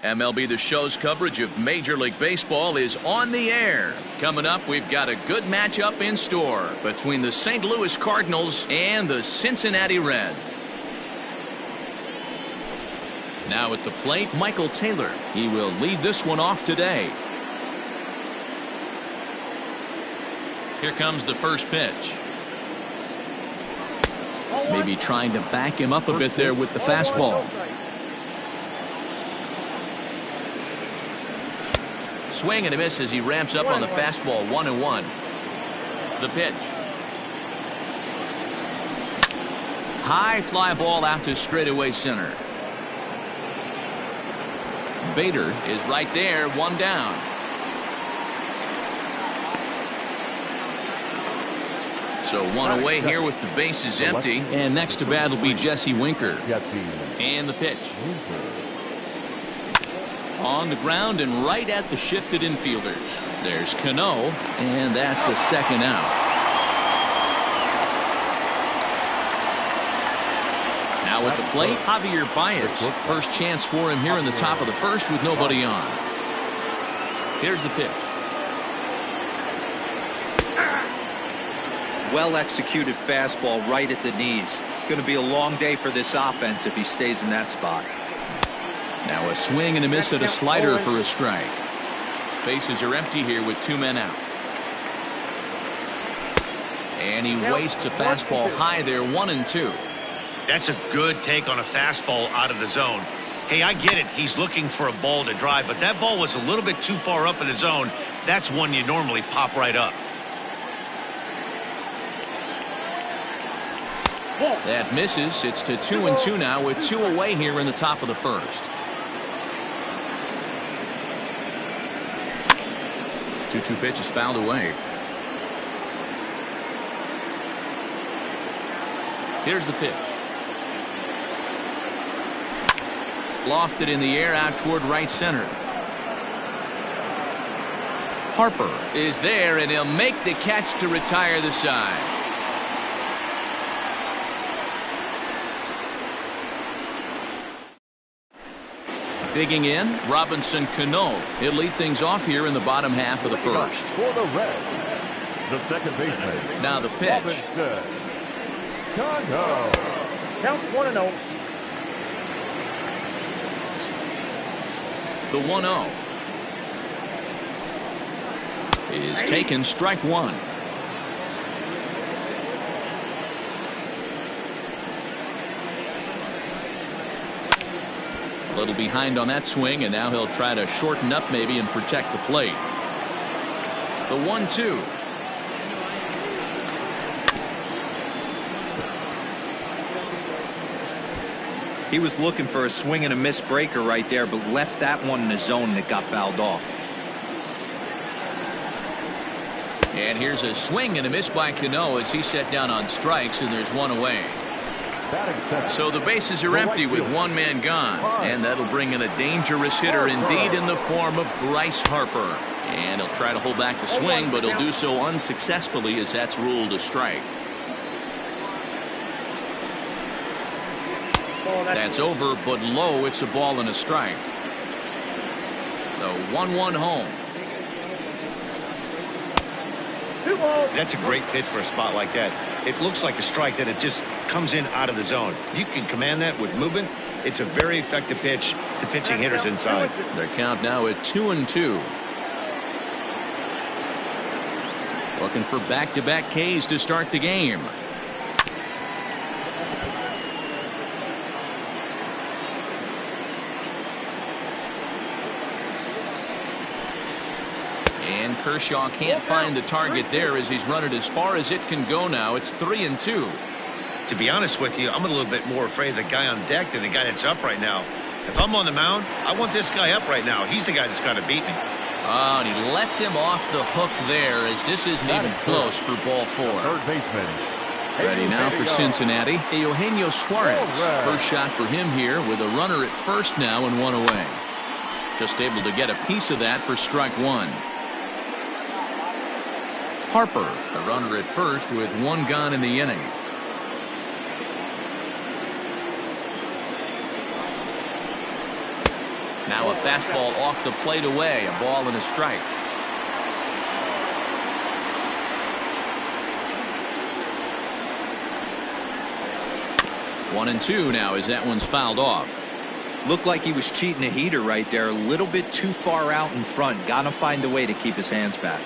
MLB The Show's coverage of Major League Baseball is on the air. Coming up, we've got a good matchup in store between the St. Louis Cardinals and the Cincinnati Reds. Now at the plate, Michael Taylor. He will lead this one off today. Here comes the first pitch. Maybe trying to back him up a bit there with the fastball. Swing and a miss as he ramps up on the fastball. 1-1. The pitch. High fly ball out to straightaway center. Bader is right there, one down. So one away here with the bases empty. And next to bat will be Jesse Winker. And the pitch. On the ground and right at the shifted infielders. There's Cano, and that's the second out. Now at the plate, Javier Baez. First chance for him here in the top of the first with nobody on. Here's the pitch. Well executed fastball right at the knees. Going to be a long day for this offense if he stays in that spot. Now a swing and a miss at a slider for a strike. Bases are empty here with two men out. And he wastes a fastball high there, 1-2. That's a good take on a fastball out of the zone. Hey, I get it. He's looking for a ball to drive, but that ball was a little bit too far up in the zone. That's one you normally pop right up. That misses. It's to 2-2 now with two away here in the top of the first. 2-2 pitch is fouled away. Here's the pitch. Lofted in the air out toward right center. Harper is there, and he'll make the catch to retire the side. Digging in, Robinson Cano. He'll lead things off here in the bottom half of the first. For the Reds, the second baseman. Now the pitch. Cano. Count 1-0. The 1-0 is taken, strike one. A little behind on that swing, and now he'll try to shorten up maybe and protect the plate. The 1-2. He was looking for a swing and a miss breaker right there, but left that one in the zone and it got fouled off. And here's a swing and a miss by Cano as he's set down on strikes, and there's one away. So the bases are empty with one man gone, and that'll bring in a dangerous hitter indeed in the form of Bryce Harper. And he'll try to hold back the swing, but he'll do so unsuccessfully as that's ruled a strike. That's over, but low. It's a ball and a strike. The 1-1 home. That's a great pitch for a spot like that. It looks like a strike that it just comes in out of the zone. You can command that with movement. It's a very effective pitch to pitching hitters inside. Their count now at 2-2. Looking for back-to-back Ks to start the game. And Kershaw can't find the target there as he's run it as far as it can go now. It's 3-2. To be honest with you, I'm a little bit more afraid of the guy on deck than the guy that's up right now. If I'm on the mound, I want this guy up right now. He's the guy that's got to beat me. Oh, and he lets him off the hook there as this isn't even close for ball four. Third baseman. Ready now for Cincinnati. Eugenio Suarez. First shot for him here with a runner at first now and one away. Just able to get a piece of that for strike one. Harper, the runner at first with one gone in the inning. Now a fastball off the plate away, a ball and a strike. One and two now as that one's fouled off. Looked like he was cheating a heater right there. A little bit too far out in front. Got to find a way to keep his hands back.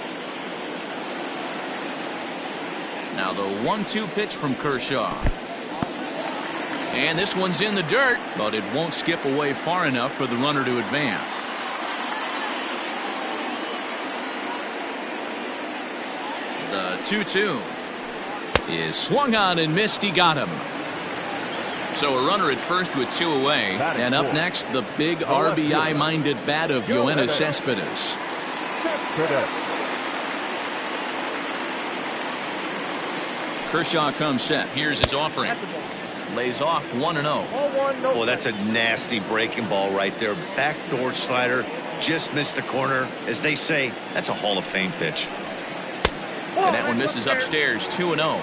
Now the 1-2 pitch from Kershaw. And this one's in the dirt, but it won't skip away far enough for the runner to advance. The 2-2 is swung on and missed. He got him. So a runner at first with two away. And up next, the big RBI-minded bat of Yoenis Cespedes. Kershaw comes set. Here's his offering. Lays off 1-0. Well, that's a nasty breaking ball right there. Backdoor slider. Just missed the corner. As they say, that's a Hall of Fame pitch. And that one misses upstairs. 2-0.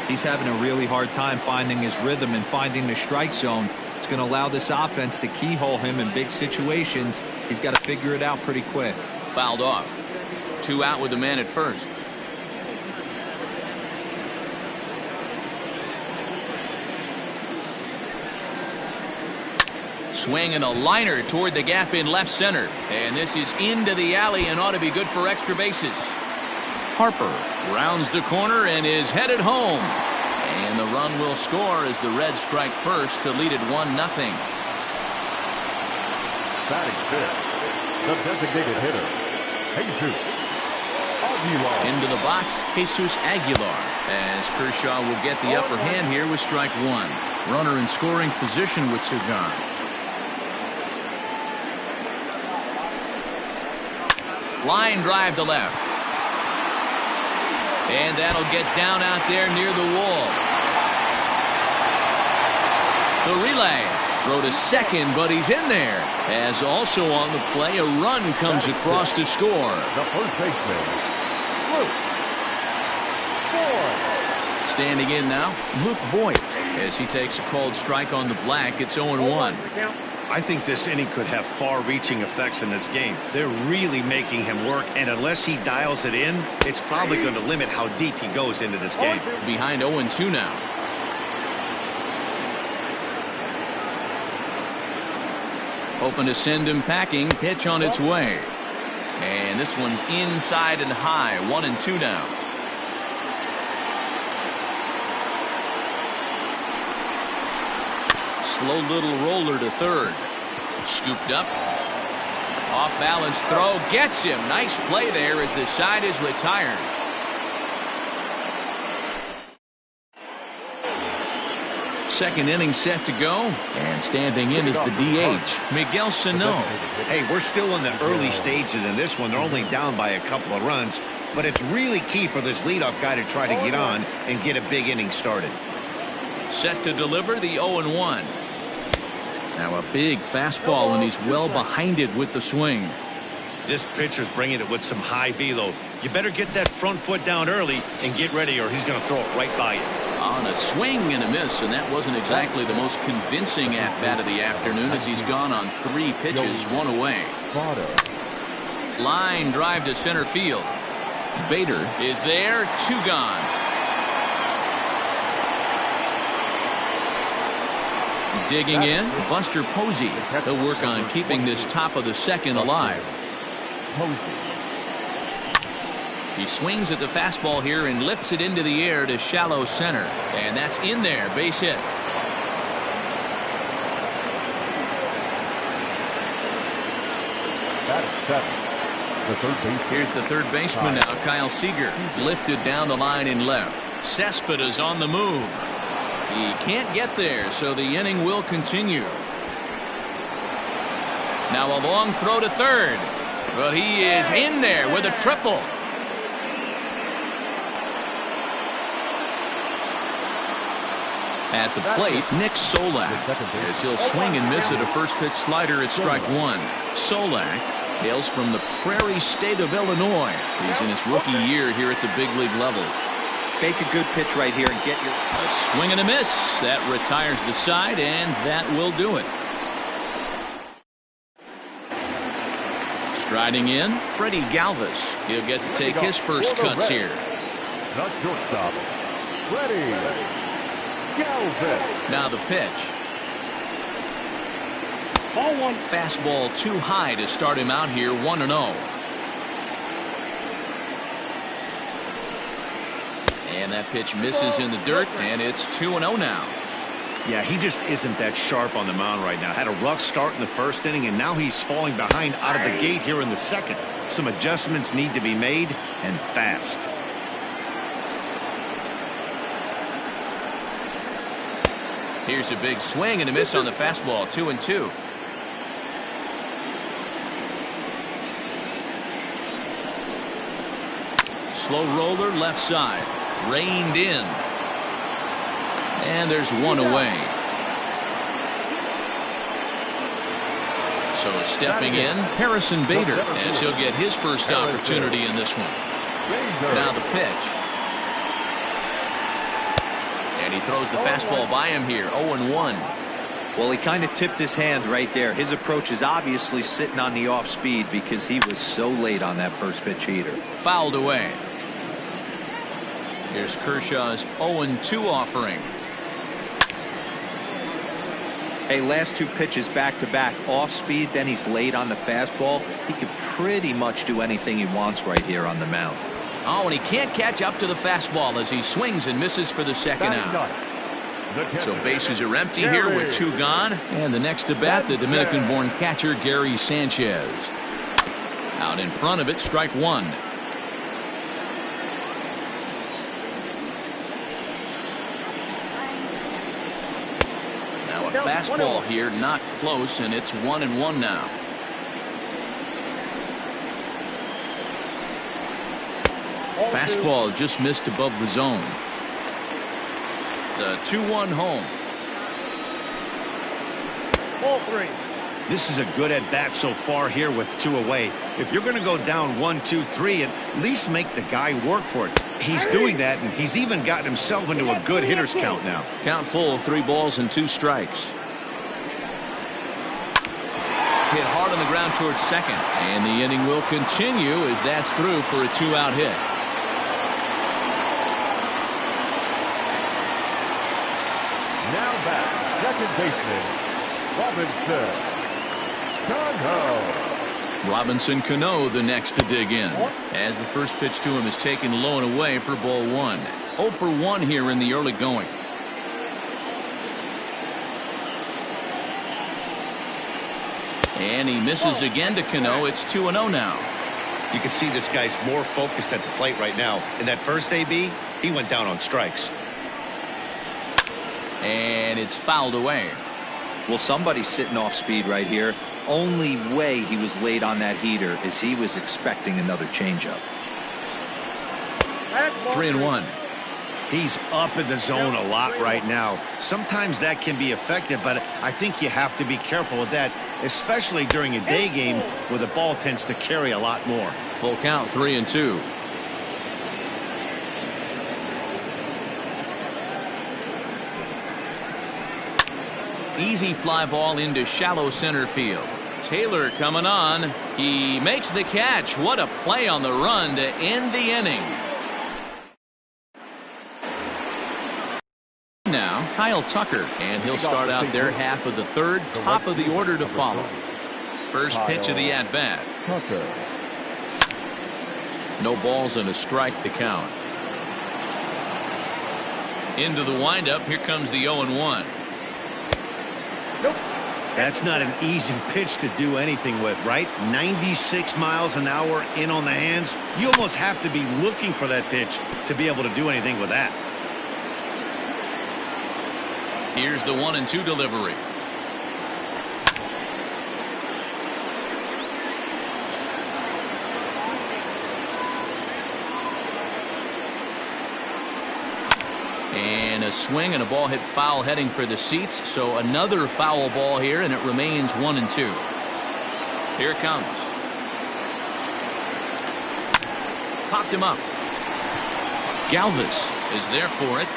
He's having a really hard time finding his rhythm and finding the strike zone. It's going to allow this offense to keyhole him in big situations. He's got to figure it out pretty quick. Fouled off. 2 out with the man at first. Swing and a liner toward the gap in left center. And this is into the alley and ought to be good for extra bases. Harper rounds the corner and is headed home. And the run will score as the Reds strike first to lead it 1-0. Batting fifth, the designated hitter, Jesus Aguilar. Into the box, Jesus Aguilar, as Kershaw will get the upper hand here with strike one. Runner in scoring position with Sugan. Line drive to left. And that'll get down out there near the wall. The relay. Throw to second, but he's in there. As also on the play, a run comes across to score. The first baseman, Luke Boyd. Standing in now, Luke Boyd. As he takes a called strike on the black, it's 0-1. I think this inning could have far-reaching effects in this game. They're really making him work, and unless he dials it in, it's probably going to limit how deep he goes into this game. Behind 0-2 now. Hoping to send him packing. Pitch on its way. And this one's inside and high. 1-2 now. Slow little roller to third. Scooped up. Off balance throw. Gets him. Nice play there as the side is retired. Second inning set to go. And standing in is the DH, Miguel Sano. Hey, we're still in the early stages in this one. They're only down by a couple of runs. But it's really key for this leadoff guy to try to get on and get a big inning started. Set to deliver the 0-1. Now a big fastball, and he's well behind it with the swing. This pitcher's bringing it with some high velo. You better get that front foot down early and get ready, or he's going to throw it right by you. On a swing and a miss, and that wasn't exactly the most convincing at-bat of the afternoon as he's gone on 3 pitches, 1 away. Line drive to center field. Bader is there, 2 gone. Digging in, Buster Posey. He'll work on keeping this top of the second alive. He swings at the fastball here and lifts it into the air to shallow center. And that's in there, base hit. Here's the third baseman now, Kyle Seager. Lifted down the line in left. Cespedes on the move. He can't get there, so the inning will continue. Now a long throw to third. But he is in there with a triple. At the plate, Nick Solak, as he'll swing and miss at a first pitch slider at strike one. Solak hails from the Prairie State of Illinois. He's in his rookie year here at the big league level. Make a good pitch right here and get your... A swing and a miss. That retires the side, and that will do it. Striding in, Freddie Galvis. He'll get to take his first cuts here. Not shortstop. Ready. Galvis. Now the pitch. Ball one. Fastball too high to start him out here 1-0. And that pitch misses in the dirt, and it's 2-0 now. Yeah, he just isn't that sharp on the mound right now. Had a rough start in the first inning, and now he's falling behind out of the gate here in the second. Some adjustments need to be made, and fast. Here's a big swing and a miss on the fastball, 2-2. Slow roller left side. Reined in. And there's one away. So stepping in, Harrison Bader, as he'll get his first opportunity in this one. Now the pitch. And he throws the fastball by him here, 0-1. Well, he kind of tipped his hand right there. His approach is obviously sitting on the off speed because he was so late on that first pitch heater. Fouled away. Here's Kershaw's 0-2 offering. Hey, last two pitches back-to-back off speed, then he's late on the fastball. He can pretty much do anything he wants right here on the mound. Oh, and he can't catch up to the fastball as he swings and misses for the second out. So bases are empty here with two gone. And the next to bat, the Dominican-born catcher Gary Sanchez. Out in front of it, strike one. Fastball here, not close, and it's 1-1 now. Fastball just missed above the zone. The 2-1 home. Ball three. This is a good at bat so far here with two away. If you're going to go down 1-2-3, at least make the guy work for it. He's doing that, and he's even gotten himself into a good hitter's count now. Count full, 3 balls and 2 strikes. Hit hard on the ground towards second, and the inning will continue as that's through for a 2-out hit. Now back, second baseman, Robinson Cano. Robinson Cano the next to dig in, as the first pitch to him is taken low and away for ball 1. 0 for 1 here in the early going. And he misses again to Cano. It's 2-0 now. You can see this guy's more focused at the plate right now. In that first AB, he went down on strikes. And it's fouled away. Well, somebody's sitting off speed right here. Only way he was late on that heater is he was expecting another changeup. 3-1. He's up in the zone a lot right now. Sometimes that can be effective, but I think you have to be careful with that, especially during a day game where the ball tends to carry a lot more. Full count, 3-2. Easy fly ball into shallow center field. Taylor coming on. He makes the catch. What a play on the run to end the inning. Now Kyle Tucker, and he'll start out their half of the third, top of the order to follow. First pitch of the at-bat. No balls and a strike to count. Into the windup. Here comes the 0-1. That's not an easy pitch to do anything with, right? 96 miles an hour in on the hands. You almost have to be looking for that pitch to be able to do anything with that. Here's the 1-2 delivery. And a swing and a ball hit foul heading for the seats. So another foul ball here, and it remains 1-2. Here it comes. Popped him up. Galvis is there for it.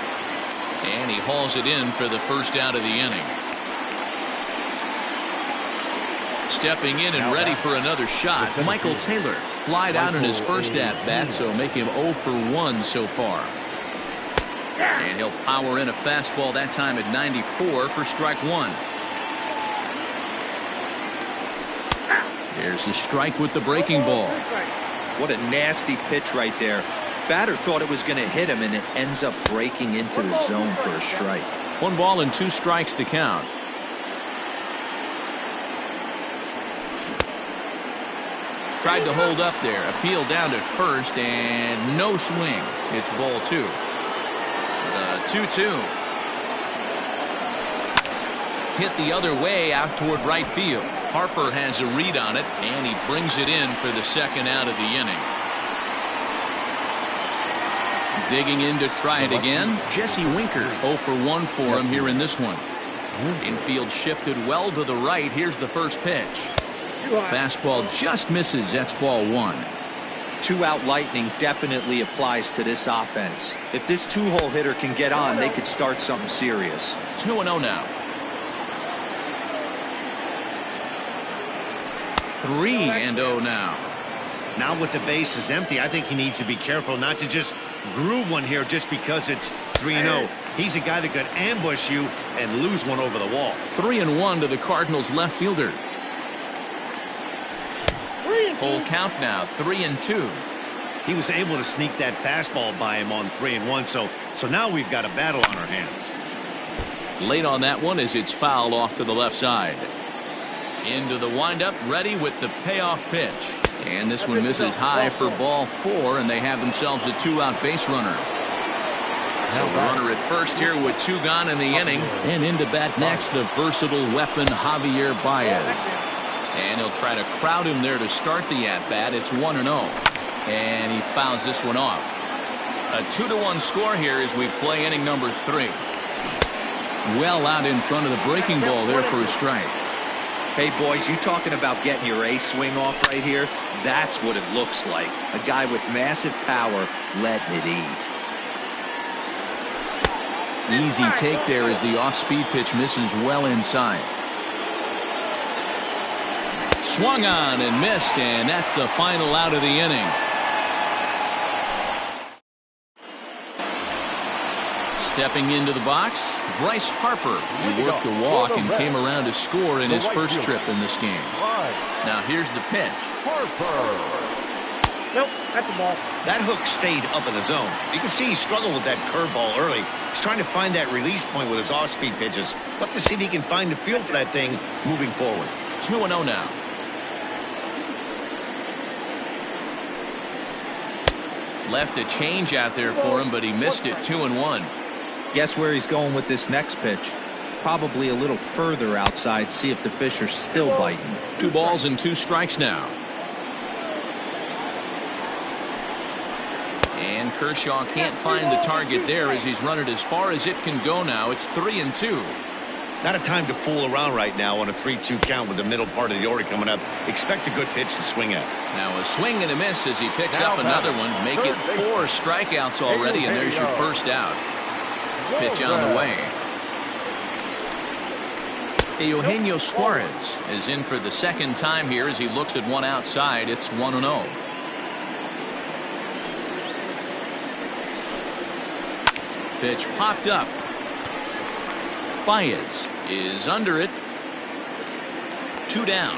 And he hauls it in for the first out of the inning. Stepping in and ready for another shot, Michael Taylor. Flied out in his first at-bat, so make him 0 for 1 so far. And he'll power in a fastball that time at 94 for strike one. There's a strike with the breaking ball. What a nasty pitch right there. Batter thought it was going to hit him, and it ends up breaking into the zone for a strike. 1 ball and 2 strikes to count. Tried to hold up there. Appeal down to first, and no swing. It's ball 2. The 2-2. Hit the other way out toward right field. Harper has a read on it, and he brings it in for the second out of the inning. Digging in to try it again, Jesse Winker. 0 for 1 for him here in this one. Infield shifted well to the right. Here's the first pitch. Fastball just misses. That's ball 1. 2-out lightning definitely applies to this offense. If this 2-hole hitter can get on, they could start something serious. 2-0 now. 3-0 now. Now with the bases empty, I think he needs to be careful not to just groove one here just because it's 3-0. He's a guy that could ambush you and lose one over the wall. 3-1 to the Cardinals left fielder. Full count now, 3-2. He was able to sneak that fastball by him on 3-1, so now we've got a battle on our hands. Late on that one as it's fouled off to the left side. Into the windup, ready with the payoff pitch. And this one misses high for ball 4, and they have themselves a 2-out base runner. So the runner at first here with 2 gone in the inning. And into bat next, the versatile weapon Javier Baez. And he'll try to crowd him there to start the at-bat. It's 1-0. And he fouls this one off. A 2-1 score here as we play inning number 3. Well out in front of the breaking ball there for a strike. Hey, boys, you talking about getting your A swing off right here? That's what it looks like. A guy with massive power letting it eat. Easy take there as the off-speed pitch misses well inside. Swung on and missed, and that's the final out of the inning. Stepping into the box, Bryce Harper. He worked the walk and came around to score in his first trip in this game. Now here's the pitch. Nope, that's the ball. That hook stayed up in the zone. You can see he struggled with that curveball early. He's trying to find that release point with his off-speed pitches. We'll have to see if he can find the feel for that thing moving forward. 2-0 now. Left a change out there for him, but he missed it. 2-1. Guess where he's going with this next pitch? Probably a little further outside. See if the fish are still biting. 2 balls and 2 strikes now. And Kershaw can't find the target there as he's run it as far as it can go now. It's 3-2. Not a time to fool around right now on a 3-2 count with the middle part of the order coming up. Expect a good pitch to swing at. Now a swing and a miss as he picks up another one. Make it 4 strikeouts already, and there's your first out. Pitch on the way. Eugenio Suarez is in for the second time here as he looks at one outside. It's 1-0. Pitch popped up. Baez is under it. 2 down.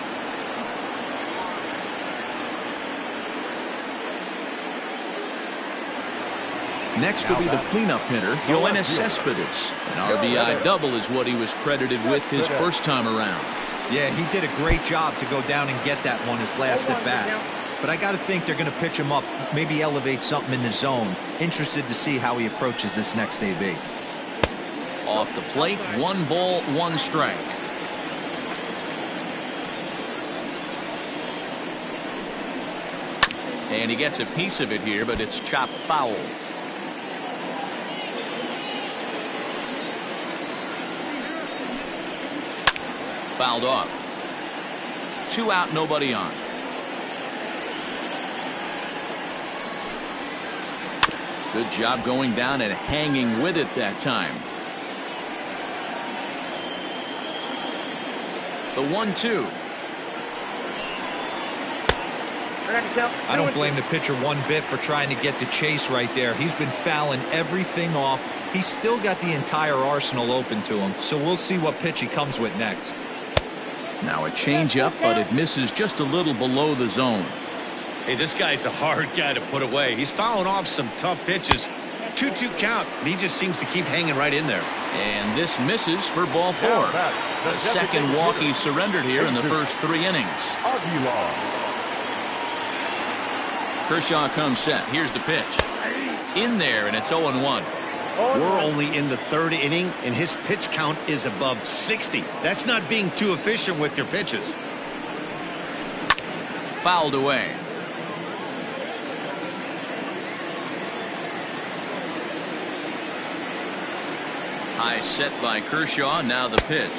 Next will be the cleanup hitter, Yoenis Cespedes. An RBI double is what he was credited with his first time around. Yeah, he did a great job to go down and get that one his last at bat. But I got to think they're going to pitch him up, maybe elevate something in the zone. Interested to see how he approaches this next AB. Off the plate, 1 ball, 1 strike. And he gets a piece of it here, but it's chopped foul. Fouled off. 2 out, nobody on. Good job going down and hanging with it that time. The 1-2. I don't blame the pitcher one bit for trying to get the chase right there. He's been fouling everything off. He's still got the entire arsenal open to him, so we'll see what pitch he comes with next. Now a changeup, but it misses just a little below the zone. Hey, this guy's a hard guy to put away. He's fouling off some tough pitches. 2-2 count. He just seems to keep hanging right in there. And this misses for ball 4. The second walk he surrendered here in the first 3 innings. Kershaw comes set. Here's the pitch. In there, and it's 0-1. We're only in the 3rd inning, and his pitch count is above 60. That's not being too efficient with your pitches. Fouled away. High set by Kershaw. Now the pitch.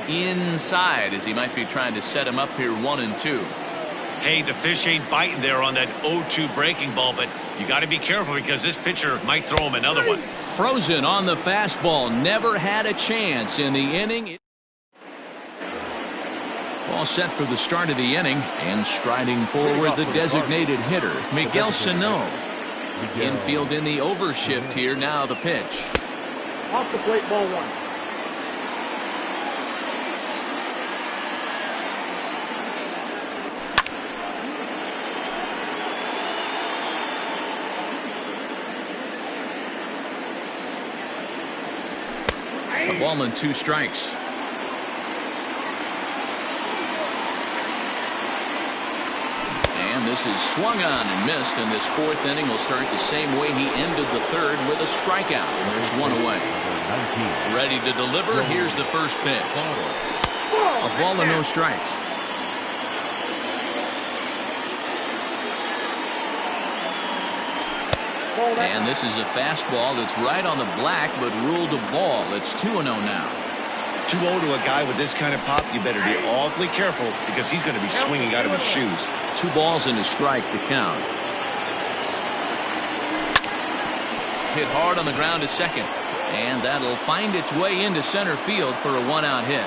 Inside, as he might be trying to set him up here 1-2. Hey, the fish ain't biting there on that 0-2 breaking ball, but you got to be careful because this pitcher might throw him another one. Frozen on the fastball. Never had a chance in the inning. All set for the start of the inning, and striding forward the designated hitter, Miguel Sano. Infield in the overshift here. Now the pitch. Off the plate, ball 1. A ball and 2 strikes. And this is swung on and missed, and this 4th inning will start the same way he ended the 3rd with a strikeout. And there's 1 away. Ready to deliver. Here's the first pitch. A ball and no strikes. And this is a fastball that's right on the black, but ruled a ball. It's 2-0 now. 2-0 to a guy with this kind of pop, you better be awfully careful because he's going to be swinging out of his shoes. 2 balls and a strike to count. Hit hard on the ground to second, and that'll find its way into center field for a 1-out hit.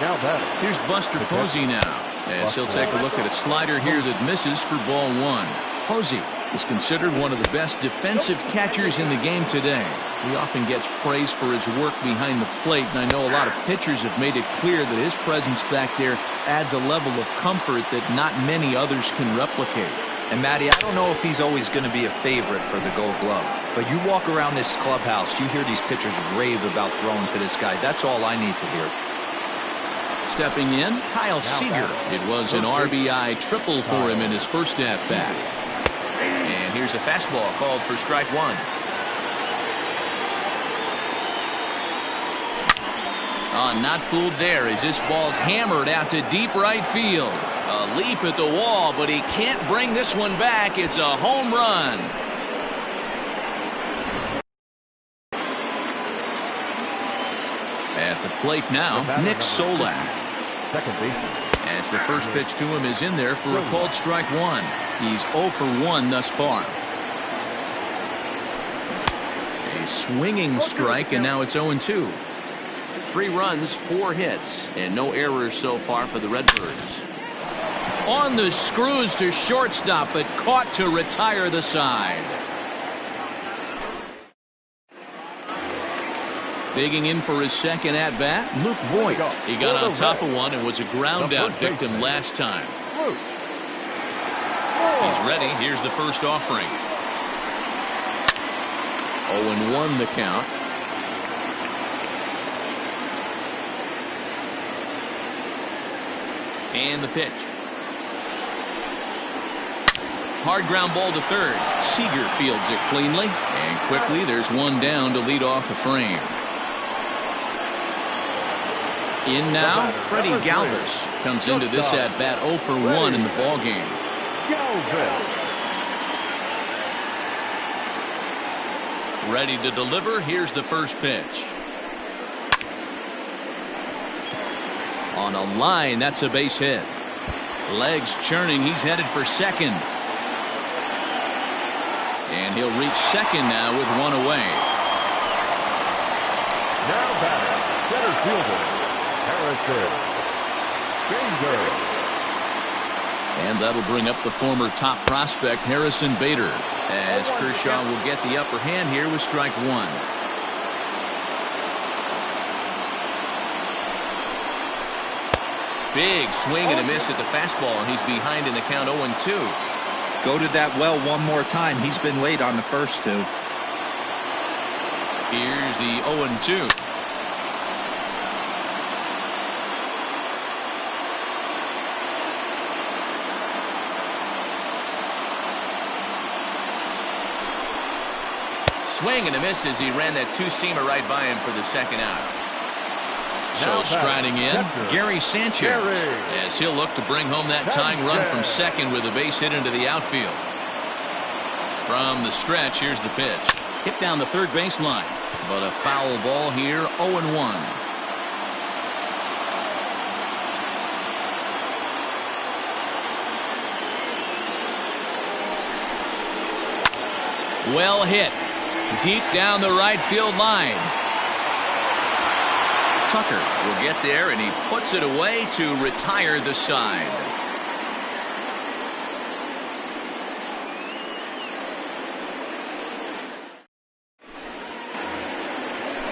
Now batter. Here's Buster Posey now, as he'll take a look at a slider here that misses for ball 1. Posey is considered one of the best defensive catchers in the game today. He often gets praise for his work behind the plate, and I know a lot of pitchers have made it clear that his presence back there adds a level of comfort that not many others can replicate. And Matty, I don't know if he's always going to be a favorite for the Gold Glove, but you walk around this clubhouse, you hear these pitchers rave about throwing to this guy. That's all I need to hear. Stepping in, Kyle Seager. It was an RBI triple for him in his first at-bat. And here's a fastball called for strike 1. Not fooled there as this ball's hammered out to deep right field. A leap at the wall, but he can't bring this one back. It's a home run. At the plate now, Nick Solak. Second baseman. As the first pitch to him is in there for a called strike 1. He's 0 for 1 thus far. A swinging strike, and now it's 0-2. 3 runs, 4 hits, and no errors so far for the Redbirds. On the screws to shortstop, but caught to retire the side. Digging in for his second at-bat, Luke Voigt. He got on top of one and was a ground-out victim last time. He's ready. Here's the first offering. 0-1 the count. And the pitch. Hard ground ball to third. Seager fields it cleanly. And quickly there's one down to lead off the frame. In now, Freddie Galvis comes into this at-bat 0 for 1 in the ballgame. Ready to deliver. Here's the first pitch. On a line, that's a base hit. Legs churning. He's headed for second. And he'll reach second now with one away. Now batter, center fielder, Harrison. Bader. And that'll bring up the former top prospect, Harrison Bader, as Kershaw will get the upper hand here with strike one. Big swing and a miss at the fastball, and he's behind in the count 0-2. Go to that well one more time. He's been late on the first two. Here's the 0-2. Swing and a miss as he ran that two-seamer right by him for the second out. So striding in, Gary Sanchez, as he'll look to bring home that tying run from second with a base hit into the outfield. From the stretch, here's the pitch. Hit down the third baseline, but a foul ball here, 0-1. Well hit. Deep down the right field line. Tucker will get there, and he puts it away to retire the side.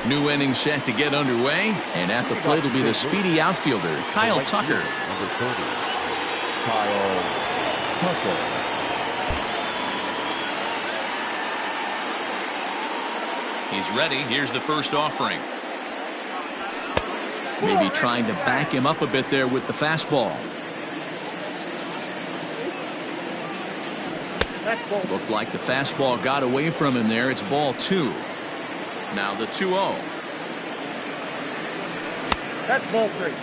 New inning set to get underway, and at the plate will be the speedy outfielder, Kyle Tucker. Number 30, Kyle Tucker. He's ready. Here's the first offering. Maybe trying to back him up a bit there with the fastball. Looked like the fastball got away from him there. It's ball two. Now the 2-0. That's ball three.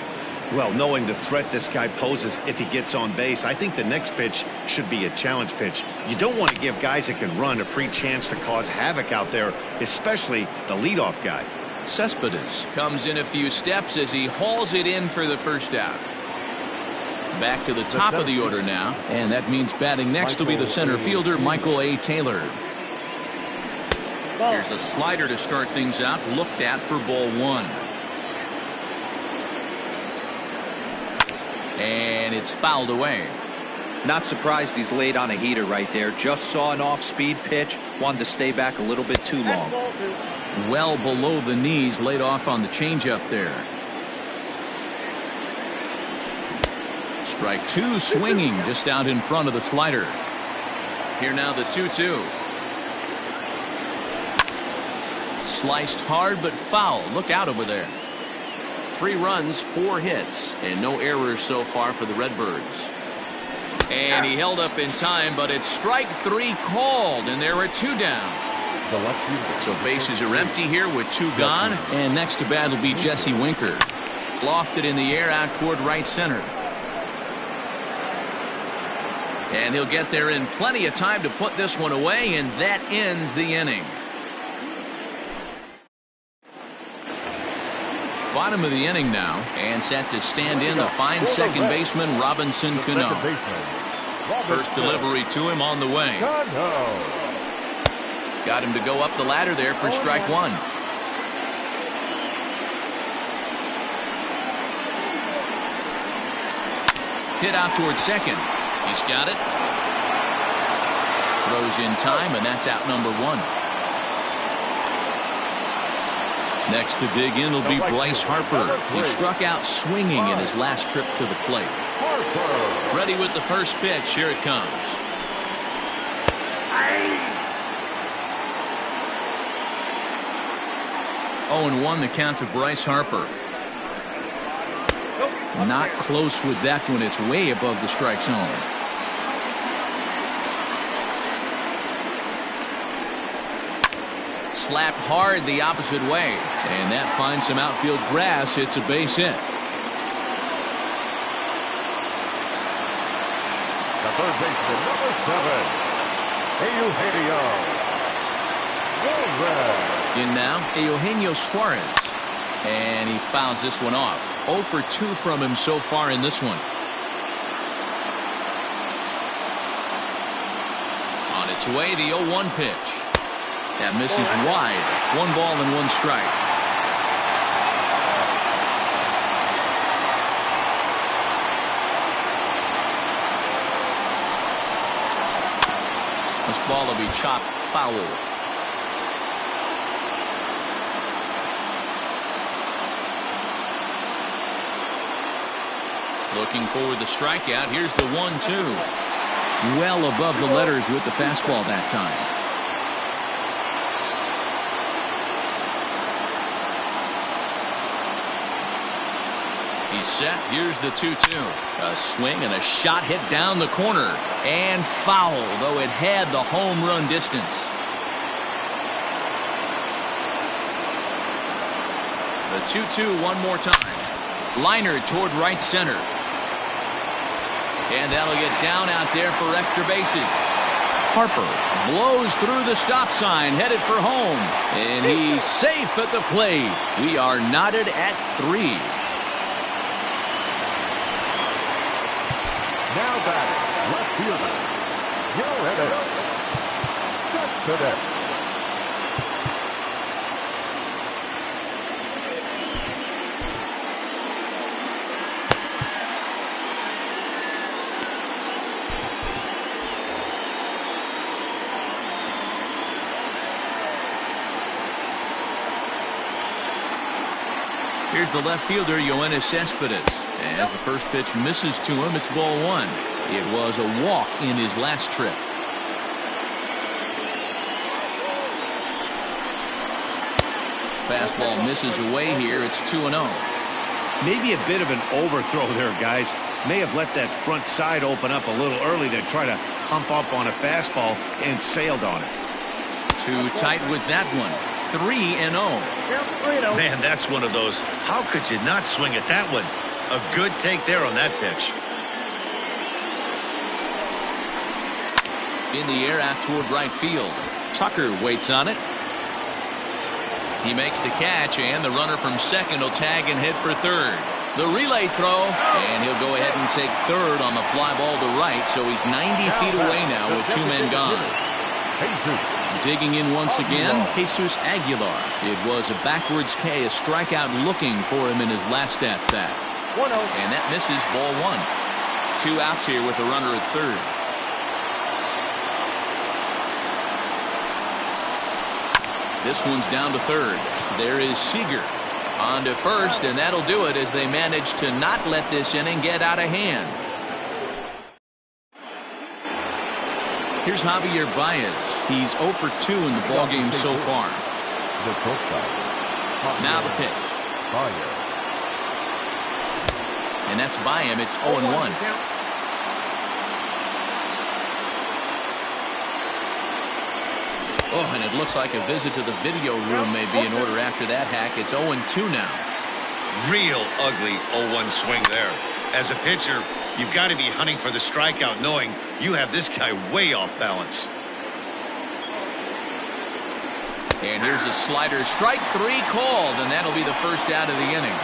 Well, knowing the threat this guy poses if he gets on base, I think the next pitch should be a challenge pitch. You don't want to give guys that can run a free chance to cause havoc out there, especially the leadoff guy. Cespedes comes in a few steps as he hauls it in for the first out. Back to the top of the order now, and that means batting next will be the center fielder, Michael A. Taylor. Here's a slider to start things out, looked at for ball one. And it's fouled away. Not surprised he's late on a heater right there. Just saw an off-speed pitch. Wanted to stay back a little bit too long. Well below the knees, laid off on the changeup there. Strike two, swinging just out in front of the slider. Here now the 2-2. Sliced hard but foul. Look out over there. 3 runs, 4 hits, and no errors so far for the Redbirds. And he held up in time, but it's strike 3 called, and there are 2 down. So bases are empty here with 2 gone, and next to bat will be Jesse Winker. Lofted in the air out toward right center. And he'll get there in plenty of time to put this one away, and that ends the inning. Bottom of the inning now, and set to stand in the fine second baseman Robinson Cano. First delivery to him on the way. Got him to go up the ladder there for strike 1. Hit out towards second. He's got it. Throws in time, and that's out number 1. Next to dig in will be Bryce Harper. He struck out swinging in his last trip to the plate. Ready with the first pitch. Here it comes. 0-1 the count to Bryce Harper. Not close with that one. It's way above the strike zone. Slapped hard the opposite way, and that finds some outfield grass. It's a base hit. The third baseman, number 7, Eugenio. In now, Eugenio Suarez, and he fouls this one off. 0 for 2 from him so far in this one. On its way, the 0-1 pitch. That misses wide. 1 ball and 1 strike. this ball will be chopped foul. Looking for the strikeout. Here's the 1-2. Well above the letters with the fastball that time. He's set. Here's the 2-2. A swing and a shot hit down the corner. And foul, though it had the home run distance. The 2-2 one more time. Liner toward right center. And that'll get down out there for extra bases. Harper blows through the stop sign, headed for home. And he's safe at the plate. We are knotted at 3. Now batting, left fielder, Joe Hibbert. Set today. Here's the left fielder, Yoenis Cespedes. As the first pitch misses to him, it's ball 1. It was a walk in his last trip. Fastball misses away here. It's 2-0. Maybe a bit of an overthrow there, guys. May have let that front side open up a little early to try to hump up on a fastball and sailed on it. Too tight with that one. 3-0. Man, that's one of those. How could you not swing at that one? A good take there on that pitch. In the air out toward right field. Tucker waits on it. He makes the catch, and the runner from second will tag and head for third. The relay throw, and he'll go ahead and take third on the fly ball to right, so he's 90 feet away now with 2 men gone. Digging in once again, Jesus Aguilar. It was a backwards K, a strikeout looking for him in his last at-bat. And that misses, ball 1. 2 outs here with a runner at third. This one's down to third. There is Seager on to first, and that'll do it as they manage to not let this inning get out of hand. Here's Javier Baez. He's 0 for 2 in the ballgame so far. Now the pitch. And that's by him. It's 0-1. Oh, and it looks like a visit to the video room may be in order after that hack. It's 0-2 now. Real ugly 0-1 swing there. As a pitcher, you've got to be hunting for the strikeout, knowing you have this guy way off balance. And here's a slider. Strike 3 called, and that'll be the first out of the inning.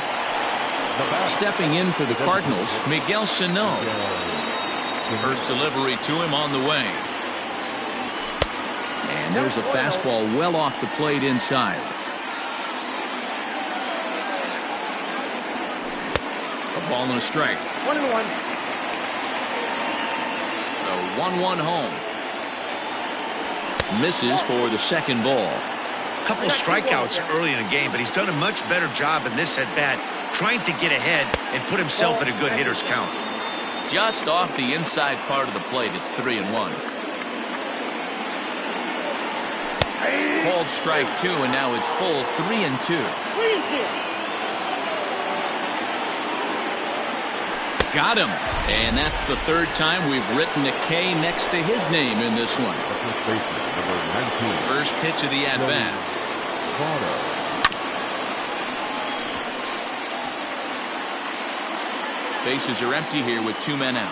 Stepping in for the Cardinals, Miguel Sano. First delivery to him on the way. And there's a fastball well off the plate inside. A ball and a strike. 1-1. The 1-1 home. Misses for the second ball. Couple strikeouts early in the game, but he's done a much better job in this at-bat, trying to get ahead and put himself in a good hitter's count. Just off the inside part of the plate, it's 3-1. Called strike 2, and now it's full 3-2. Got him. And that's the third time we've written a K next to his name in this one. First pitch of the at-bat. Bases are empty here with 2 men out.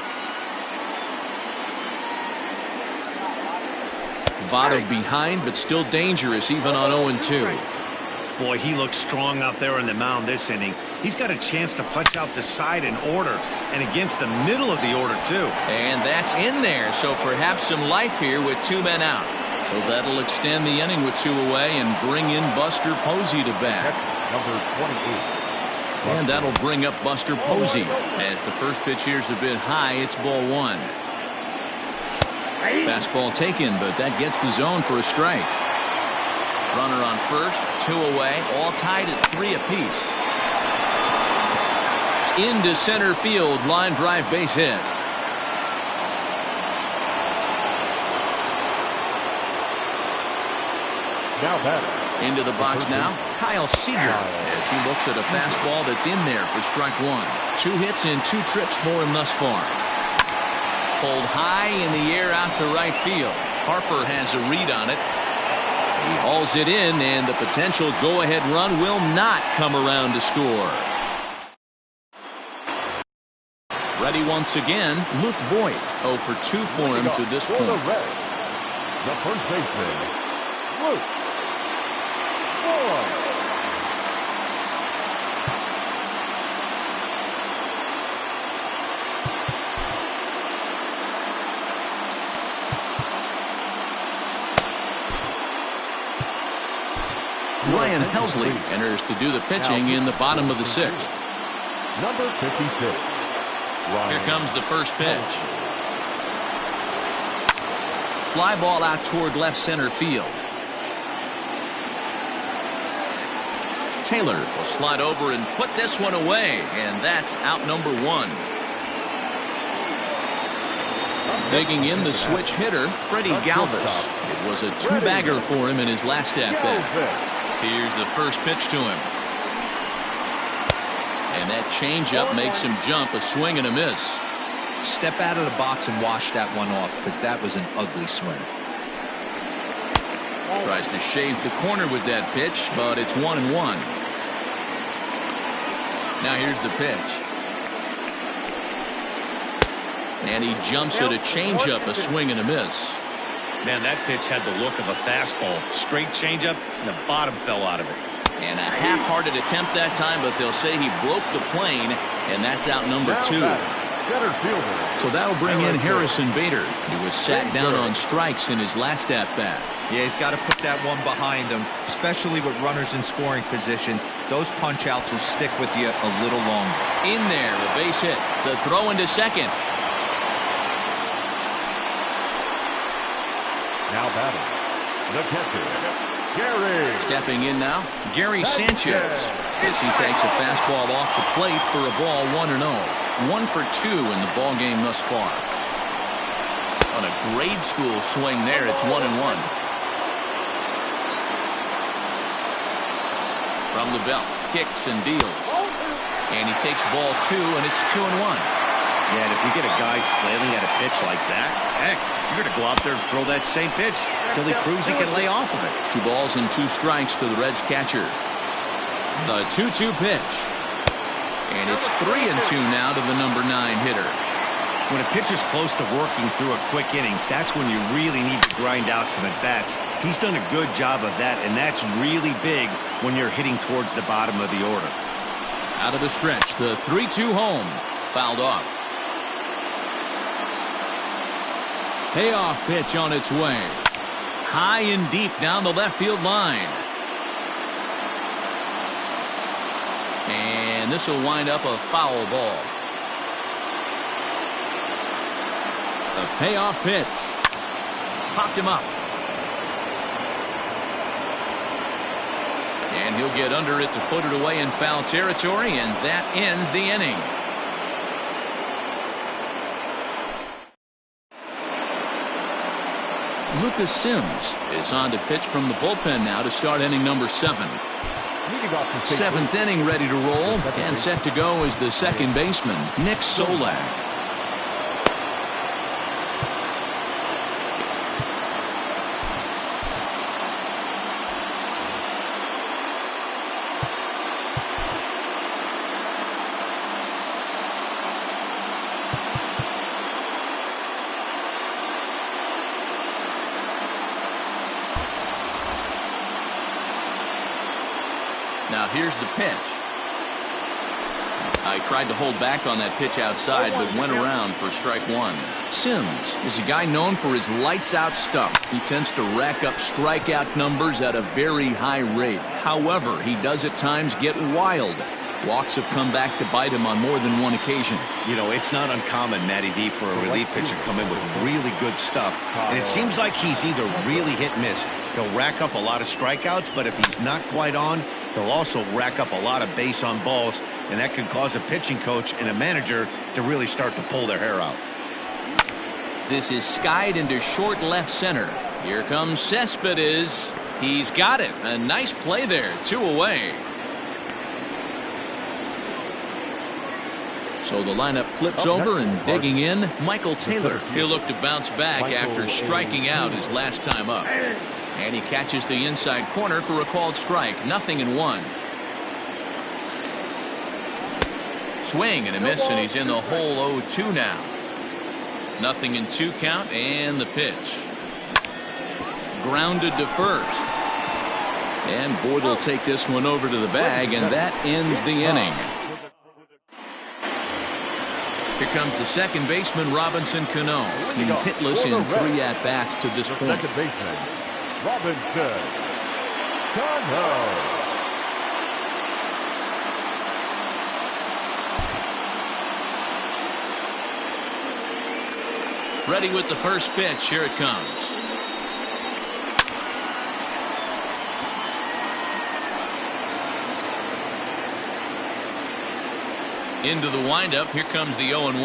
Votto behind, but still dangerous even on 0-2. Boy, he looks strong out there on the mound this inning. He's got a chance to punch out the side in order, and against the middle of the order, too. And that's in there, so perhaps some life here with 2 men out. So that'll extend the inning with 2 away and bring in Buster Posey to bat. Number 28. And that'll bring up Buster Posey. As the first pitch here's a bit high, it's ball 1. Fastball taken, but that gets the zone for a strike. Runner on first, 2 away, all tied at 3 apiece. Into center field, line drive base hit. Now batting. Into the box now, Kyle Seager, as he looks at a fastball that's in there for strike 1. 2 hits and 2 trips for him thus far. Pulled high in the air out to right field. Harper has a read on it. He hauls it in, and the potential go-ahead run will not come around to score. Ready once again, Luke Voigt. 0 for 2 for him to this point. The first baseman, Luke Voigt. Ryan Helsley enters to do the pitching in the bottom of the 6th. Number 56. Here comes the first pitch. Fly ball out toward left center field. Taylor will slide over and put this one away, and that's out number 1. Digging in the switch hitter, Freddie Galvis. It was a 2-bagger for him in his last at-bat. Here's the first pitch to him. And that changeup makes him jump, a swing and a miss. Step out of the box and wash that one off, because that was an ugly swing. Tries to shave the corner with that pitch, but it's 1-1. Now here's the pitch. And he jumps at a changeup, a swing and a miss. Man, that pitch had the look of a fastball. Straight changeup, and the bottom fell out of it. And a half-hearted attempt that time, but they'll say he broke the plane, and that's out number 2. So that'll bring in Harrison Bader. He was sat down on strikes in his last at-bat. Yeah, he's got to put that one behind him, especially with runners in scoring position. Those punch-outs will stick with you a little longer. In there, the base hit. The throw into second. Now batting, the catcher, Gary. Stepping in now, Gary Sanchez, as he takes a fastball off the plate for a ball 1-0. 1 for 2 in the ball game thus far. On a grade school swing there, it's 1-1. From the belt, kicks and deals. And he takes ball 2, and it's 2-1. Yeah, and if you get a guy flailing at a pitch like that, heck, you're going to go out there and throw that same pitch till he proves he can lay off of it. 2 balls and 2 strikes to the Reds catcher. The 2-2 pitch. And it's 3-2 now to the number 9 hitter. When a pitcher's close to working through a quick inning, that's when you really need to grind out some at-bats. He's done a good job of that, and that's really big when you're hitting towards the bottom of the order. Out of the stretch, the 3-2 home. Fouled off. Payoff pitch on its way. High and deep down the left field line. And this will wind up a foul ball. The payoff pitch. Popped him up. And he'll get under it to put it away in foul territory, and that ends the inning. Lucas Sims is on to pitch from the bullpen now to start inning number 7. 7th inning ready to roll, and set to go is the second baseman, Nick Solak. Now here's the pitch. I tried to hold back on that pitch outside, but went around for strike 1. Sims is a guy known for his lights-out stuff. He tends to rack up strikeout numbers at a very high rate. However, he does at times get wild. Walks have come back to bite him on more than one occasion. You know, it's not uncommon, Matty D, for a relief pitcher to come in with really good stuff. And it seems like he's either really hit and miss. He'll rack up a lot of strikeouts, but if he's not quite on, he'll also rack up a lot of base on balls, and that can cause a pitching coach and a manager to really start to pull their hair out. This is skied into short left center. Here comes Cespedes. He's got it. A nice play there. 2 away. So the lineup flips over and digging in, Michael Taylor. He'll look to bounce back after striking out his last time up. And he catches the inside corner for a called strike. 0-1. Swing and a miss, and he's in the hole 0-2 now. 0-2 count, and the pitch. Grounded to first. And Boyd will take this one over to the bag, and that ends the inning. Here comes the second baseman, Robinson Cano. He's hitless in 3 at-bats to this point. Second baseman, Robinson Cano. Ready with the first pitch. Here it comes. Into the windup. Here comes the 0-1.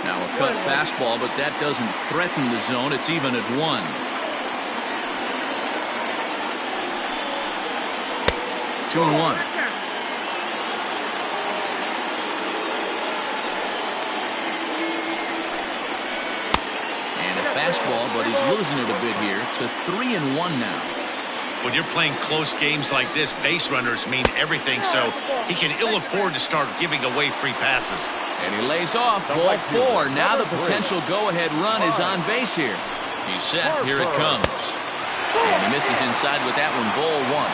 Now a cut fastball, but that doesn't threaten the zone. It's even at 1. 2-1. And a fastball, but he's losing it a bit here to 3-1 now. When you're playing close games like this, base runners mean everything, so he can ill afford to start giving away free passes. And he lays off. Ball 4. Now the potential go-ahead run is on base here. He's set. Here it comes. And he misses inside with that one. Ball 1.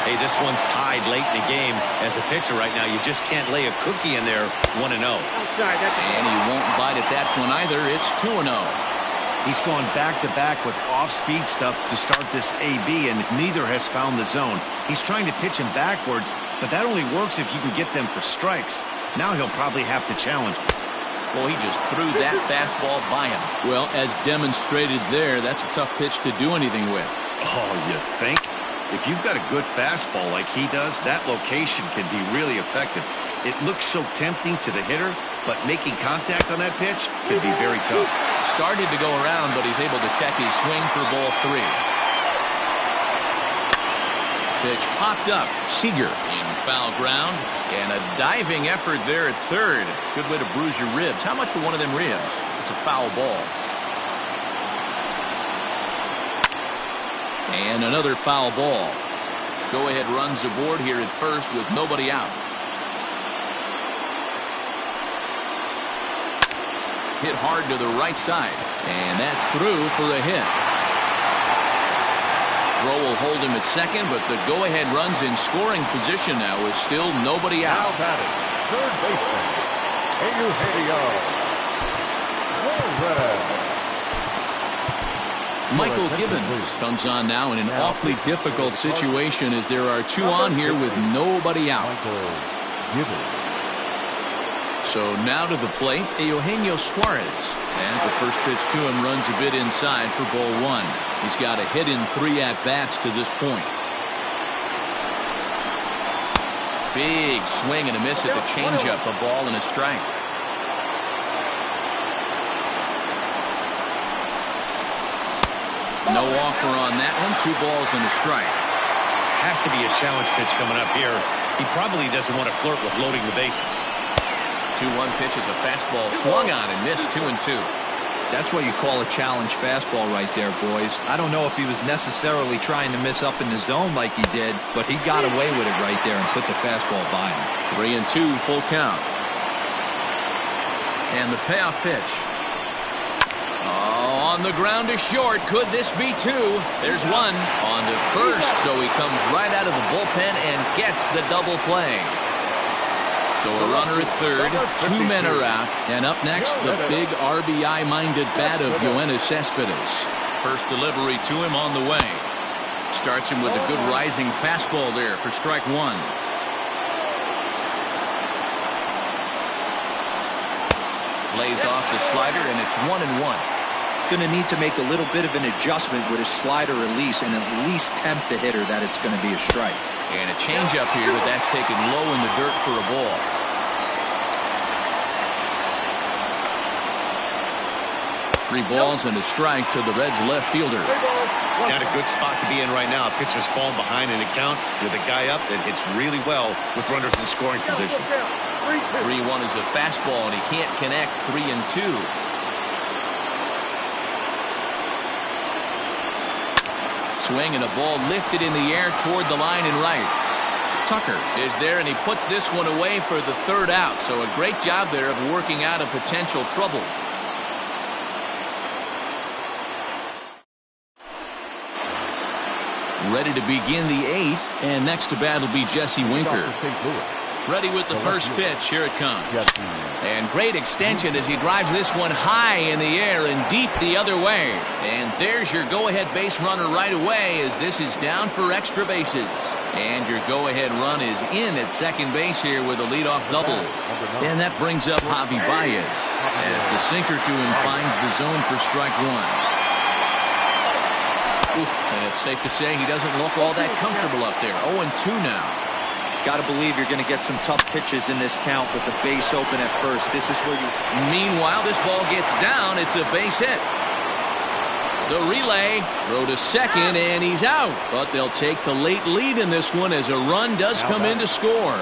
Hey, this one's tied late in the game. As a pitcher right now, you just can't lay a cookie in there. 1-0. And he won't bite at that one either. It's 2-0. He's gone back-to-back with off-speed stuff to start this AB, and neither has found the zone. He's trying to pitch him backwards, but that only works if you can get them for strikes. Now he'll probably have to challenge him. Well, he just threw that fastball by him. Well, as demonstrated there, that's a tough pitch to do anything with. Oh, you think? If you've got a good fastball like he does, that location can be really effective. It looks so tempting to the hitter, but making contact on that pitch can be very tough. Started to go around, but he's able to check his swing for ball 3. Pitch popped up. Seager in foul ground, and a diving effort there at third. Good way to bruise your ribs. How much for one of them ribs? It's a foul ball. And another foul ball. Go ahead runs aboard here at first with nobody out. Hit hard to the right side, and that's through for a hit. Throw will hold him at second, but the go-ahead runs in scoring position now with still nobody out. Now batting, third baseman, Eugenio. Michael Gibbons comes on now in an awfully difficult situation as there are 2 on here with nobody out. Michael Gibbons. So now to the plate, Eugenio Suarez. As the first pitch to him runs a bit inside for ball 1. He's got a hit in 3 at-bats to this point. Big swing and a miss at the changeup, a ball and a strike. No offer on that one. 2 balls and a strike. Has to be a challenge pitch coming up here. He probably doesn't want to flirt with loading the bases. 2-1 pitch is a fastball swung on and missed. 2-2. That's what you call a challenge fastball right there, boys. I don't know if he was necessarily trying to miss up in the zone like he did, but he got away with it right there and put the fastball by him. 3-2 full count. And the payoff pitch. Oh, on the ground to short. Could this be 2? There's 1 on to first, so he comes right out of the bullpen and gets the double play. So a runner at third, 2 men are out, and up next, the big RBI-minded bat of Yoenis Cespedes. First delivery to him on the way. Starts him with a good rising fastball there for strike one. Lays off the slider, and it's 1-1. Going to need to make a little bit of an adjustment with his slider release and at least tempt the hitter that it's going to be a strike. And a changeup here, but that's taken low in the dirt for a ball. Three balls and a strike to the Reds left fielder. Got a good spot to be in right now. Pitcher's falling behind in the count with a guy up that hits really well with runners in scoring position. 3-1 is a fastball, and he can't connect. 3-2. Swing and a ball lifted in the air toward the line and right. Tucker is there, and he puts this one away for the third out. So a great job there of working out of potential trouble. Ready to begin the eighth, and next to bat will be Jesse Winker. Ready with the first pitch. Here it comes. And great extension as he drives this one high in the air and deep the other way. And there's your go-ahead base runner right away as this is down for extra bases. And your go-ahead run is in at second base here with a leadoff double. And that brings up Javi Baez as the sinker to him finds the zone for strike one. And it's safe to say he doesn't look all that comfortable up there. 0-2 now. Got to believe you're going to get some tough pitches in this count with the base open at first. This is where you... Meanwhile, this ball gets down. It's a base hit. The relay, throw to second, and he's out. But they'll take the late lead in this one as a run does come in to score.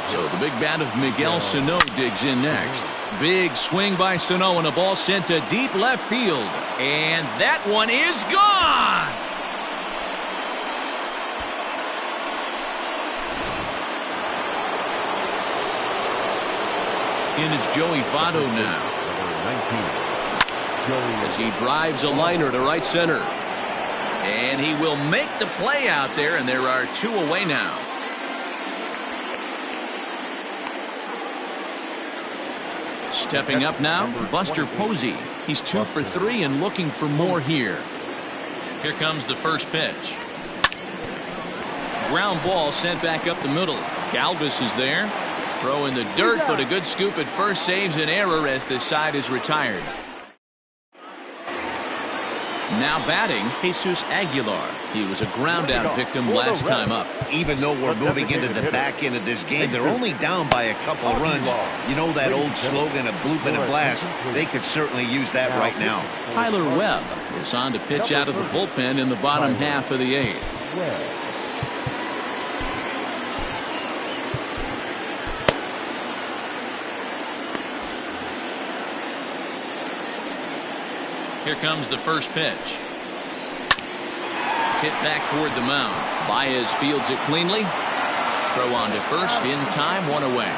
So the big bat of Miguel Sano digs in next. Big swing by Sano, and a ball sent to deep left field. And that one is gone. In is Joey Votto now. As he drives a liner to right center. And he will make the play out there, and there are two away now. Stepping up now, Buster Posey. He's 2 for 3 and looking for more here. Here comes the first pitch. Ground ball sent back up the middle. Galvis is there. Throw in the dirt, but a good scoop at first saves an error as the side is retired. Now batting, Jesus Aguilar. He was a ground out victim last time up. Even though we're moving into the back end of this game, they're only down by a couple of runs. You know that old slogan of bloop and a blast? They could certainly use that right now. Tyler Webb is on to pitch out of the bullpen in the bottom half of the eighth. Here comes the first pitch. Hit back toward the mound. Baez fields it cleanly. Throw on to first in time, one away.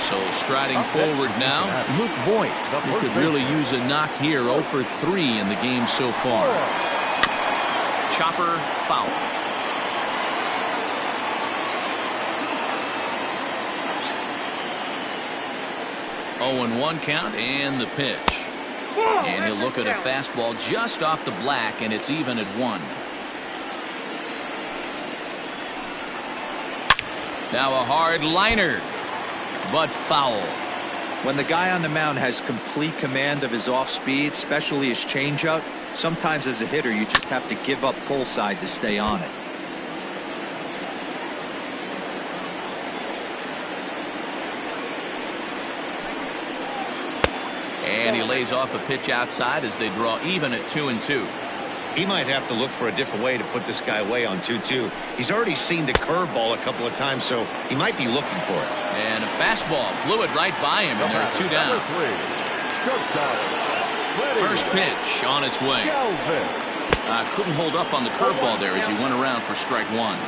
So striding forward now, Luke Voigt, who could really use a knock here. 0 for 3 in the game so far. Chopper foul. Oh, 0-1 count and the pitch. And he'll look at a fastball just off the black, and it's even at 1. Now a hard liner, but foul. When the guy on the mound has complete command of his off speed, especially his changeup, sometimes as a hitter you just have to give up pull side to stay on it. And he lays off a pitch outside as they draw even at 2-2. He might have to look for a different way to put this guy away on 2-2. He's already seen the curveball a couple of times, so he might be looking for it. And a fastball blew it right by him, and there are 2 down. First pitch on its way. Couldn't hold up on the curveball there as he went around for strike 1.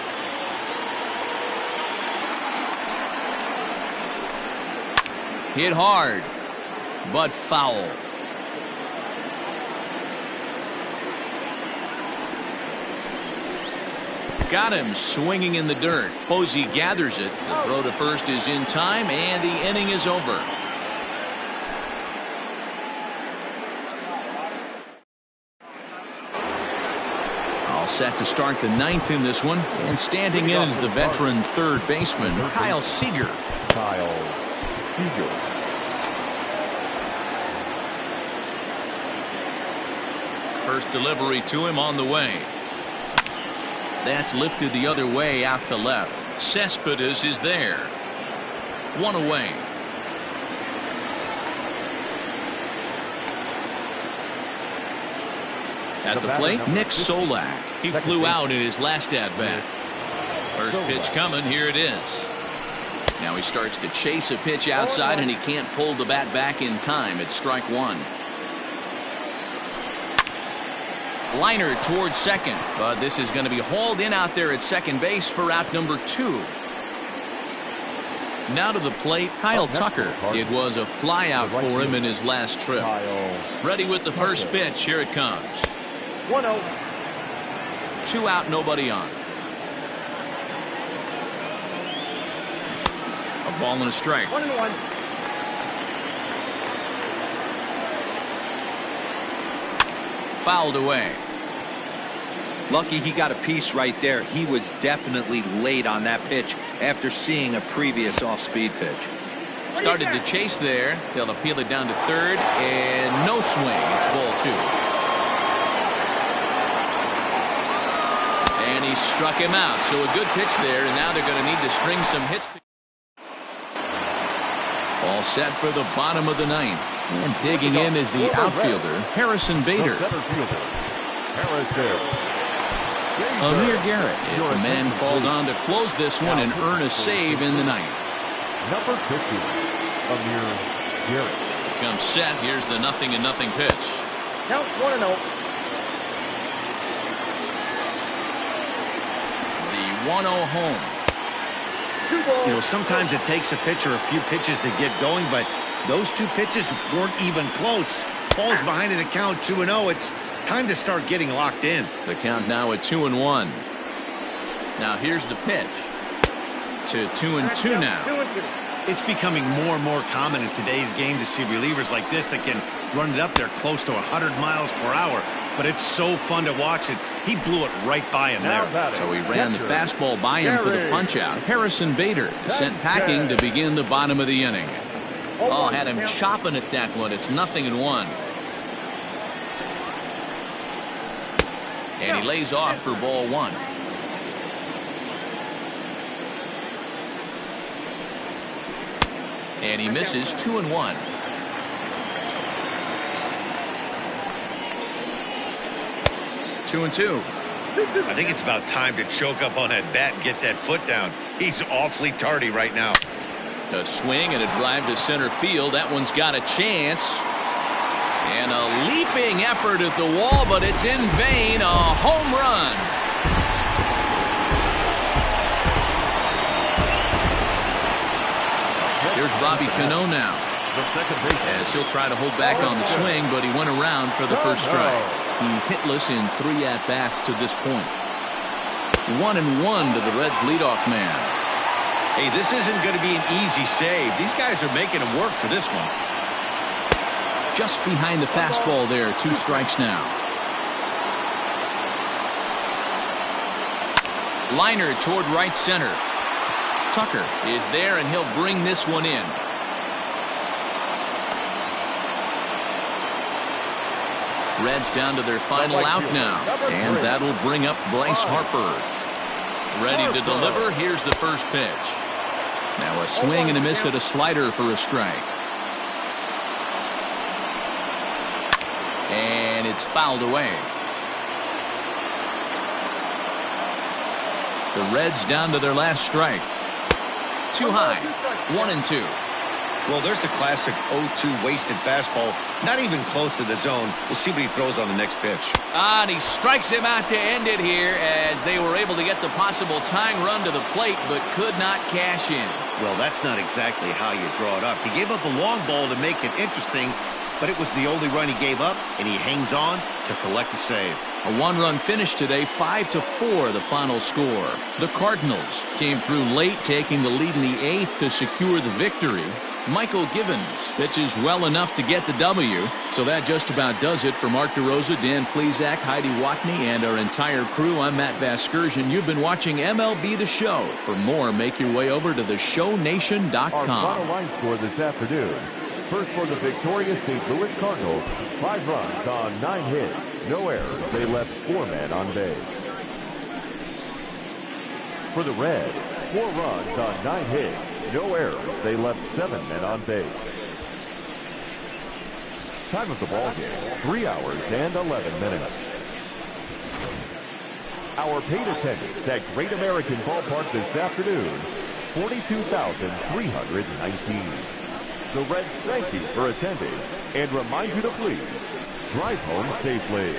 Hit hard, but foul. Got him swinging in the dirt. Posey gathers it. The throw to first is in time, and the inning is over. set to start the ninth in this one, and standing in is the veteran third baseman, Kyle Seager. First delivery to him on the way. That's lifted the other way out to left. Cespedes is there. One away. At the plate, Nick Solak. He flew out in his last at-bat. First pitch coming. Here it is. Now he starts to chase a pitch outside, and he can't pull the bat back in time. It's strike one. Liner towards second, but this is going to be hauled in out there at second base for out number 2. Now to the plate, Kyle Tucker. It was a flyout for him in his last trip. Ready with the first pitch. Here it comes. 1-0. 2 out, nobody on. A ball and a strike. 1-1. Fouled away. Lucky he got a piece right there. He was definitely late on that pitch after seeing a previous off-speed pitch. Started to chase there. They'll appeal it down to third, and no swing. It's ball 2. And he struck him out. So a good pitch there, and now they're going to need to string some hits. All set for the bottom of the ninth. And digging in is the outfielder, Harrison Bader. Amir Garrett is the man called on to close this one and earn a save in the ninth. Number 50, Amir Garrett. Comes set. Here's the 0-0 pitch. Count 1-0. The 1-0 home. You know, sometimes it takes a pitcher a few pitches to get going, but those 2 pitches weren't even close. Ball's behind in the count 2-0. It's time to start getting locked in. The count now at 2-1. Now here's the pitch to 2-2 now. 2-2. It's becoming more and more common in today's game to see relievers like this that can run it up there close to 100 miles per hour. But it's so fun to watch it. He blew it right by him there. So he ran the fastball by him for the punch out. Harrison Bader sent packing to begin the bottom of the inning. Oh, had him chopping at that one. It's 0-1. And he lays off for ball 1. And he misses 2-1. 2-2. I think it's about time to choke up on that bat and get that foot down. He's awfully tardy right now. A swing and a drive to center field. That one's got a chance. And a leaping effort at the wall, but it's in vain. A home run. Here's Robbie Cano now, as he'll try to hold back on the swing, but he went around for the first strike. He's hitless in 3 at-bats to this point. 1-1 to the Reds' leadoff man. Hey, this isn't going to be an easy save. These guys are making him work for this one. Just behind the fastball there. 2 strikes now. Liner toward right center. Tucker is there, and he'll bring this one in. Reds down to their final out now, and that'll bring up Bryce Harper. Ready to deliver. Here's the first pitch. Now a swing and a miss at a slider for a strike. And it's fouled away. The Reds down to their last strike. Too high. 1-2. Well, there's the classic 0-2 wasted fastball. Not even close to the zone. We'll see what he throws on the next pitch. And he strikes him out to end it here, as they were able to get the possible tying run to the plate, but could not cash in. Well, that's not exactly how you draw it up. He gave up a long ball to make it interesting, but it was the only run he gave up, and he hangs on to collect the save. A 1-run finish today, 5-4 the final score. The Cardinals came through late, taking the lead in the 8th to secure the victory. Michael Givens pitches well enough to get the W. So that just about does it for Mark DeRosa, Dan Plesac, Heidi Watney, and our entire crew. I'm Matt Vasgersian. You've been watching MLB The Show. For more, make your way over to theshownation.com. Our final line score this afternoon. First for the victorious St. Louis Cardinals, 5 runs on 9 hits, no errors. They left 4 men on base. For the Reds, 4 runs on 9 hits, no errors. They left 7 men on base. Time of the ball game, 3 hours and 11 minutes. Our paid attendance at Great American Ballpark this afternoon, 42,319. The Reds thank you for attending and remind you to please drive home safely.